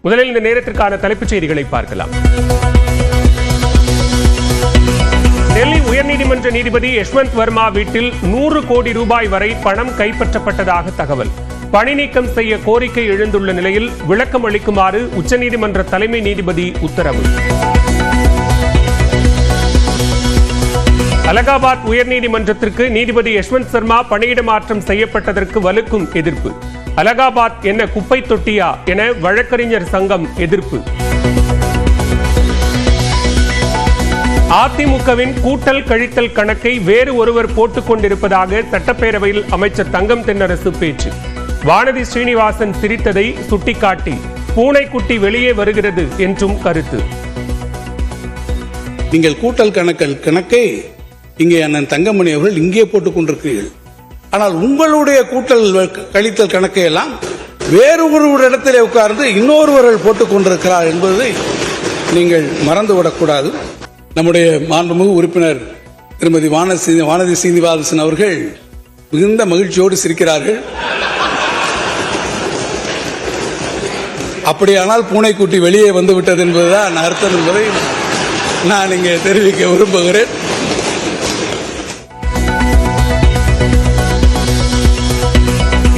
முதலில் இந்த நேரத்திற்கான தலைப்புச் செய்திகளை பார்க்கலாம். டெல்லி உயர்நீதிமன்ற நீதிபதி யஷ்வந்த் வர்மா வீட்டில் 100 கோடி ரூபாய் வரை பணம் கைப்பற்றப்பட்டதாக தகவல். பணி நீக்கம் செய்ய கோரிக்கை எழுந்துள்ள நிலையில் விளக்கம் அளிக்குமாறு உச்சநீதிமன்ற தலைமை நீதிபதி உத்தரவு. அலகாபாத் உயர்நீதிமன்றத்திற்கு நீதிபதி யஷ்வந்த் சர்மா பணியிட மாற்றம் செய்யப்பட்டதற்கு வலுக்கும் எதிர்ப்பு. அலகாபாத் என்ன குப்பை தொட்டியா என வழக்கறிஞர் சங்கம் எதிர்ப்பு. அதிமுகவின் கூட்டல் கழித்தல் கணக்கை வேறு ஒருவர் போட்டுக் கொண்டிருப்பதாக சட்டப்பேரவையில் அமைச்சர் தங்கம் தென்னரசு பேச்சு. வானதி ஸ்ரீனிவாசன் சிரித்ததை சுட்டிக்காட்டி பூனைக்குட்டி வெளியே வருகிறது என்றும் கருத்து. நீங்கள் கூட்டல் கணக்கை இங்கே அண்ணன் தங்கமணி அவர்கள் இங்கே போட்டுக் கொண்டிருக்கிறீர்கள். ஆனால் உங்களுடைய கூட்டல் கழித்தல் கணக்கை எல்லாம் வேறு ஒரு இடத்திலே உட்கார்ந்து இன்னொருவர்கள் போட்டுக் கொண்டிருக்கிறார் என்பதை நீங்கள் மறந்துவிடக்கூடாது. நம்முடைய மாண்புமிகு உறுப்பினர் திருமதி வானதி சீனிவாசன் அவர்கள் மிகுந்த மகிழ்ச்சியோடு சிரிக்கிறார்கள். அப்படியானால் பூனைக்குட்டி வெளியே வந்துவிட்டது என்பதுதான் அர்த்தம் என்பதை நான் இங்கே தெரிவிக்க விரும்புகிறேன்.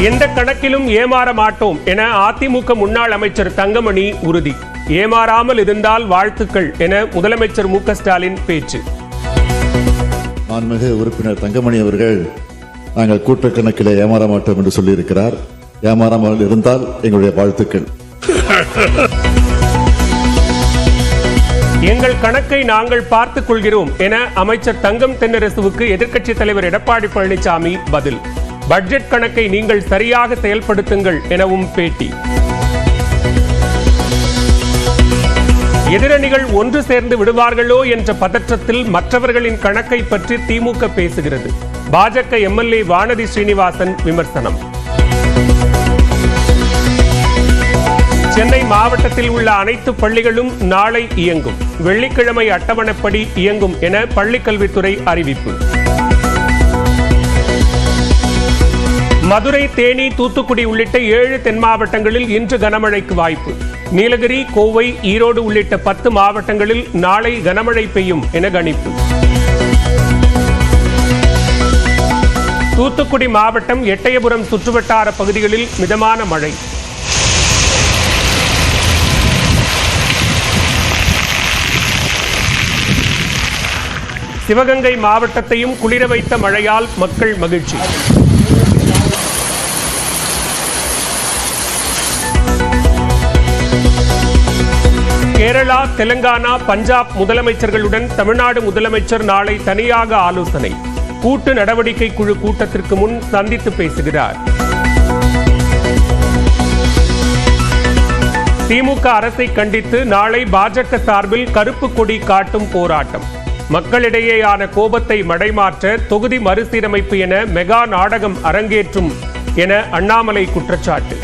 எந்த கணக்கிலும் ஏமாற மாட்டோம் என அதிமுக முன்னாள் அமைச்சர் தங்கமணி உறுதி. ஏமாறாமல் இருந்தால் வாழ்த்துக்கள் என முதலமைச்சர் மு.க. ஸ்டாலின் பேச்சு. மாண்புமிகு உறுப்பினர் தங்கமணி அவர்கள் நாங்கள் கூட்ட கணக்கில் ஏமாற மாட்டோம் என்று சொல்லியிருக்கிறார். ஏமாறாமல் இருந்தால் எங்களுடைய வாழ்த்துக்கள். எங்கள் கணக்கை நாங்கள் பார்த்துக் கொள்கிறோம் என அமைச்சர் தங்கம் தென்னரசுவுக்கு எதிர்க்கட்சித் தலைவர் எடப்பாடி பழனிசாமி பதில். பட்ஜெட் கணக்கை நீங்கள் சரியாக செயல்படுத்துங்கள் எனவும் பேட்டி. எதிரணிகள் ஒன்று சேர்ந்து விடுவார்களோ என்ற பதற்றத்தில் மற்றவர்களின் கணக்கை பற்றி திமுக பேசுகிறது. பாஜக எம்எல்ஏ வானதி ஸ்ரீனிவாசன் விமர்சனம். சென்னை மாவட்டத்தில் உள்ள அனைத்து பள்ளிகளும் நாளை இயங்கும். வெள்ளிக்கிழமை அட்டவணைப்படி இயங்கும் என பள்ளிக்கல்வித்துறை அறிவிப்பு. மதுரை, தேனி, தூத்துக்குடி உள்ளிட்ட 7 தென் மாவட்டங்களில் இன்று கனமழைக்கு வாய்ப்பு. நீலகிரி, கோவை, ஈரோடு உள்ளிட்ட 10 மாவட்டங்களில் நாளை கனமழை பெய்யும் என கணிப்பு. தூத்துக்குடி மாவட்டம் எட்டயபுரம் சுற்றுவட்டார பகுதிகளில் மிதமான மழை. சிவகங்கை மாவட்டத்தையும் குளிர வைத்த மழையால் மக்கள் மகிழ்ச்சி. கேரளா, தெலுங்கானா, பஞ்சாப் முதலமைச்சர்களுடன் தமிழ்நாடு முதலமைச்சர் நாளை தனியாக ஆலோசனை. கூட்டு நடவடிக்கை குழு கூட்டத்திற்கு முன் சந்தித்து பேசுகிறார். திமுக அரசை கண்டித்து நாளை பாஜக சார்பில் கருப்பு கொடி காட்டும் போராட்டம். மக்களிடையேயான கோபத்தை மடைமாற்ற தொகுதி மறுசீரமைப்பு என மெகா நாடகம் அரங்கேற்றும் என அண்ணாமலை குற்றச்சாட்டு.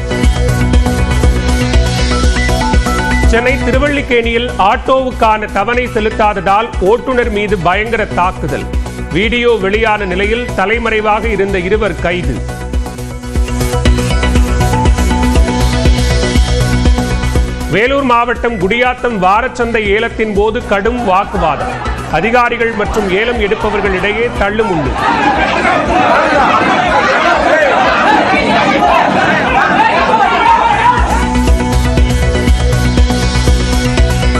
சென்னை திருவல்லிக்கேணியில் ஆட்டோவுக்கான தவணை செலுத்தாததால் ஓட்டுநர் மீது பயங்கர தாக்குதல். வீடியோ வெளியான நிலையில் தலைமறைவாக இருந்த 2 கைது. வேலூர் மாவட்டம் குடியாத்தம் வாரச்சந்தை ஏலத்தின் போது கடும் வாக்குவாதம். அதிகாரிகள் மற்றும் ஏலம் எடுப்பவர்களிடையே தள்ளுமுள்ளு.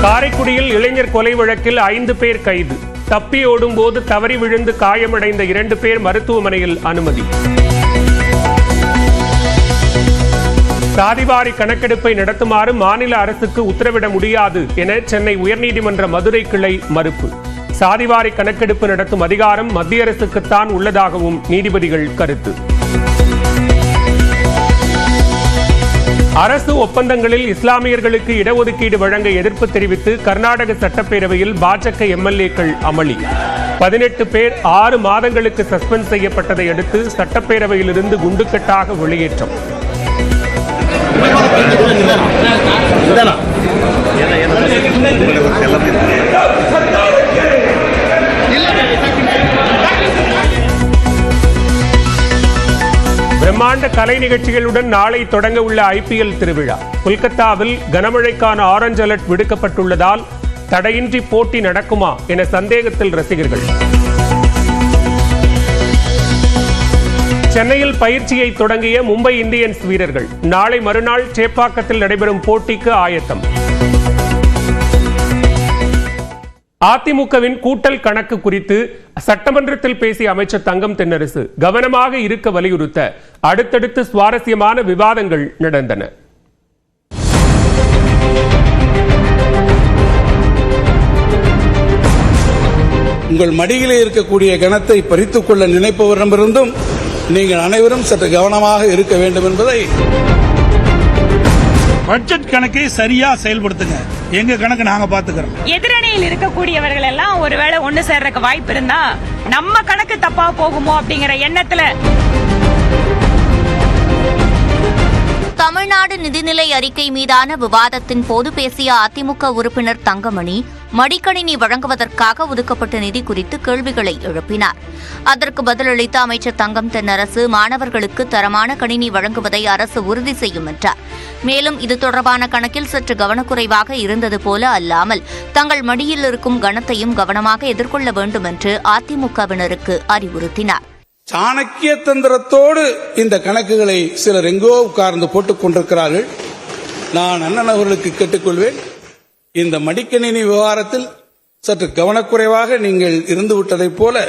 காரைக்குடியில் இளைஞர் கொலை வழக்கில் 5 பேர் கைது. தப்பி ஓடும் போது தவறி விழுந்து காயமடைந்த 2 பேர் மருத்துவமனையில் அனுமதி. சாதிவாரி கணக்கெடுப்பை நடத்துமாறு மாநில அரசுக்கு உத்தரவிட முடியாது என சென்னை உயர்நீதிமன்ற மதுரை கிளை மறுப்பு. சாதிவாரி கணக்கெடுப்பு நடத்தும் அதிகாரம் மத்திய அரசுக்குத்தான் உள்ளதாகவும் நீதிபதிகள் கருத்து. அரசு ஒப்பந்தங்களில் இஸ்லாமியர்களுக்கு இடஒதுக்கீடு வழங்க எதிர்ப்பு தெரிவித்து கர்நாடக சட்டப்பேரவையில் பாஜக எம்எல்ஏக்கள் அமளி. 18 பேர் 6 மாதங்களுக்கு சஸ்பெண்ட் செய்யப்பட்டதை அடுத்து சட்டப்பேரவையிலிருந்து குண்டுக்கட்டாக வெளியேற்றம். பிரம்மாண்ட கலை நிகழ்ச்சிகளுடன் நாளை தொடங்க உள்ள IPL திருவிழா. கொல்கத்தாவில் கனமழைக்கான ஆரஞ்சு அலர்ட் விடுக்கப்பட்டுள்ளதால் தடையின்றி போட்டி நடக்குமா என சந்தேகத்தில் ரசிகர்கள். சென்னையில் பயிற்சியை தொடங்கிய மும்பை இந்தியன்ஸ் வீரர்கள் நாளை மறுநாள் சேப்பாக்கத்தில் நடைபெறும் போட்டிக்கு ஆயத்தம். அதிமுகவின் கூட்டல் கணக்கு குறித்து சட்டமன்றத்தில் பேசிய அமைச்சர் தங்கம் தென்னரசு கவனமாக இருக்க வலியுறுத்த அடுத்தடுத்து சுவாரஸ்யமான விவாதங்கள் நடந்தன. உங்கள் மடியிலே இருக்கக்கூடிய கணத்தை பறித்துக் கொள்ள நினைப்பவரிடமிருந்தும் நீங்கள் அனைவரும் சற்று கவனமாக இருக்க வேண்டும் என்பதை பட்ஜெட் கணக்கை சரியா செயல்படுத்துங்க. எங்க கணக்கு நாங்க பாத்துக்கிறோம். எதிரணியில் இருக்கக்கூடியவர்கள் எல்லாம் ஒருவேளை ஒண்ணு சேர்றதுக்கு வாய்ப்பு இருந்தா நம்ம கணக்கு தப்பா போகுமோ அப்படிங்கிற எண்ணத்துல தமிழ்நாடு நிதிநிலை அறிக்கை மீதான விவாதத்தின் போது பேசிய அதிமுக உறுப்பினர் தங்கமணி மடிக்கணினி வழங்குவதற்காக ஒதுக்கப்பட்ட நிதி குறித்து கேள்விகளை எழுப்பினார். அதற்கு பதிலளித்த அமைச்சர் தங்கம் தென்னரசு மாணவர்களுக்கு தரமான கணினி வழங்குவதை அரசு உறுதி செய்யும் என்றார். மேலும் இது தொடர்பான கணக்கில் சற்று கவனக்குறைவாக இருந்தது போல அல்லாமல் தங்கள் மடியில் இருக்கும் கணத்தையும் கவனமாக எதிர்கொள்ள வேண்டும் என்று அதிமுகவினருக்கு அறிவுறுத்தினார். சாணக்கிய தந்திரத்தோடு இந்த கணக்குகளை சிலர் எங்கோ உட்கார்ந்து போட்டுக் கொண்டிருக்கிறார்கள். நான் அண்ணன் அவர்களுக்கு கேட்டுக்கொள்வேன், இந்த மடிக்கணினி விவகாரத்தில் சற்று கவனக்குறைவாக நீங்கள் இருந்து விட்டதைப் போல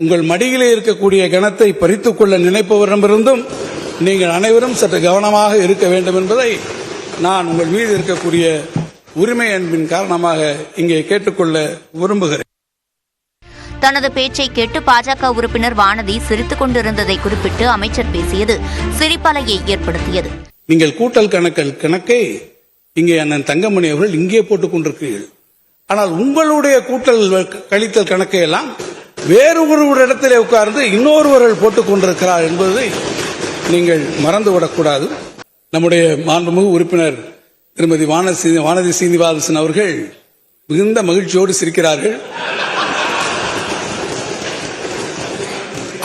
உங்கள் மடியிலே இருக்கக்கூடிய கணத்தை பறித்துக் கொள்ள நினைப்பவரிடமிருந்தும் நீங்கள் அனைவரும் சற்று கவனமாக இருக்க வேண்டும் என்பதை நான் உங்கள் மீது இருக்கக்கூடிய உரிமை அன்பின் காரணமாக இங்கே கேட்டுக்கொள்ள விரும்புகிறேன். தனது பேச்சை கேட்டு பாஜக உறுப்பினர் வானதி சிரித்துக் கொண்டிருந்ததை குறிப்பிட்டு அமைச்சர் பேசியது சிரிப்பலையை ஏற்படுத்தியது. நீங்கள் கூட்டல் கணக்கை இங்கே அண்ணன் தங்கமணி அவர்கள் இங்கே போட்டுக் கொண்டிருக்கிறீர்கள். ஆனால் உங்களுடைய கூட்டல் கழித்தல் கணக்கை எல்லாம் வேறு ஒரு இடத்திலே உட்கார்ந்து இன்னொருவர்கள் போட்டுக் கொண்டிருக்கிறார் என்பதை நீங்கள் மறந்துவிடக்கூடாது. நம்முடைய மாண்புமிகு உறுப்பினர் திருமதி வானதி சீனிவாசன் அவர்கள் மிகுந்த மகிழ்ச்சியோடு சிரிக்கிறார்கள்.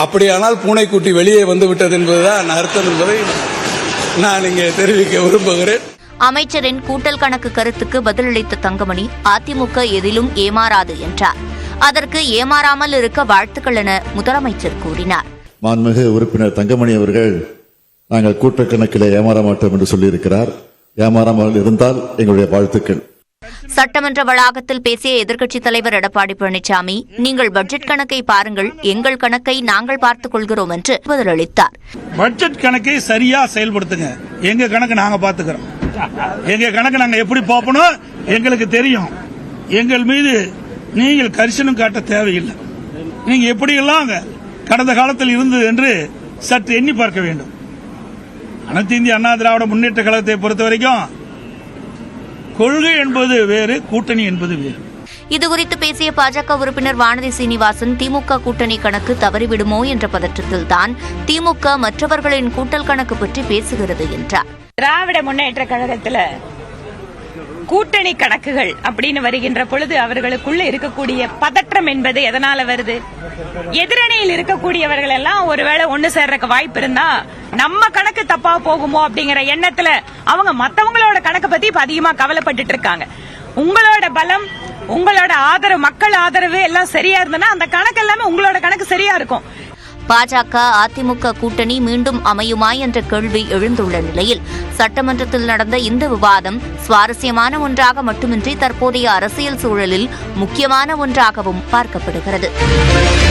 அப்படியானால் பூனைக்குட்டி வெளியே வந்துவிட்டது என்பதுதான் அர்த்தம் என்பதை நான் இங்கே தெரிவிக்க விரும்புகிறேன். அமைச்சரின் கூட்டல் கணக்கு கருத்துக்கு பதிலளித்த தங்கமணி அதிமுக எதிலும் ஏமாறாது என்றார். அதற்கு ஏமாறாமல் இருக்க வாழ்த்துக்கள் என முதலமைச்சர் கூறினார். மாண்புமிகு உறுப்பினர் தங்கமணி அவர்கள் நாங்கள் கூட்டல் கணக்கிலே ஏமாற மாட்டோம் என்று சொல்லியிருக்கிறார். ஏமாறாமல் இருந்தால் எங்களுடைய வாழ்த்துக்கள். சட்டமன்ற வளாகத்தில் பேசிய எதிர்க்கட்சித் தலைவர் எடப்பாடி பழனிசாமி நீங்கள் பட்ஜெட் கணக்கை பாருங்கள், எங்கள் கணக்கை நாங்கள் பார்த்துக் கொள்கிறோம் என்று பதிலளித்தார். பட்ஜெட் கணக்கை சரியா செயல்படுத்துங்க. எங்க கணக்கு நாங்க பாத்துக்கிறோம். எங்க கணக்கு நாங்க எப்படி பார்ப்போம் எங்களுக்கு தெரியும். எங்கள் மீது நீங்கள் கரிசனம் காட்ட தேவையில்லை. நீங்க எப்படியெல்லாம் கடந்த காலத்தில் இருந்தது என்று சற்று எண்ணி பார்க்க வேண்டும். அனைத்து இந்திய அண்ணா திராவிட முன்னேற்ற கழகத்தை பொறுத்த வரைக்கும் கொள்கை என்பது வேறு, கூட்டணி என்பது வேறு. இதுகுறித்து பேசிய பாஜக உறுப்பினர் வானதி சீனிவாசன் திமுக கூட்டணி கணக்கு தவறிவிடுமோ என்ற பதற்றத்தில்தான் திமுக மற்றவர்களின் கூட்டல் கணக்கு பற்றி பேசுகிறது என்றார். திராவிட முன்னேற்ற கழகத்துல கூட்டணி கணக்குகள் அப்படின்னு வருகின்ற பொழுது அவர்களுக்குள்ள இருக்கக்கூடிய பதற்றம் என்பது எதனால வருது? எதிரணியில் இருக்கக்கூடியவர்கள் எல்லாம் ஒருவேளை ஒண்ணு சேர்றதுக்கு வாய்ப்பு இருந்தா நம்ம கணக்கு தப்பா போகுமோ அப்படிங்கிற எண்ணத்துல அவங்க மத்தவங்களோட கணக்கு பத்தி இப்ப அதிகமா கவலைப்பட்டு இருக்காங்க. உங்களோட பலம், உங்களோட ஆதரவு, மக்கள் ஆதரவு எல்லாம் சரியா இருந்ததுன்னா அந்த கணக்கு எல்லாமே உங்களோட கணக்கு சரியா இருக்கும். பாஜக அதிமுக கூட்டணி மீண்டும் அமையுமா என்ற கேள்வி எழுந்துள்ள நிலையில் சட்டமன்றத்தில் நடந்த இந்த விவாதம் சுவாரஸ்யமான ஒன்றாக மட்டுமின்றி தற்போதைய அரசியல் சூழலில் முக்கியமான ஒன்றாகவும் பார்க்கப்படுகிறது.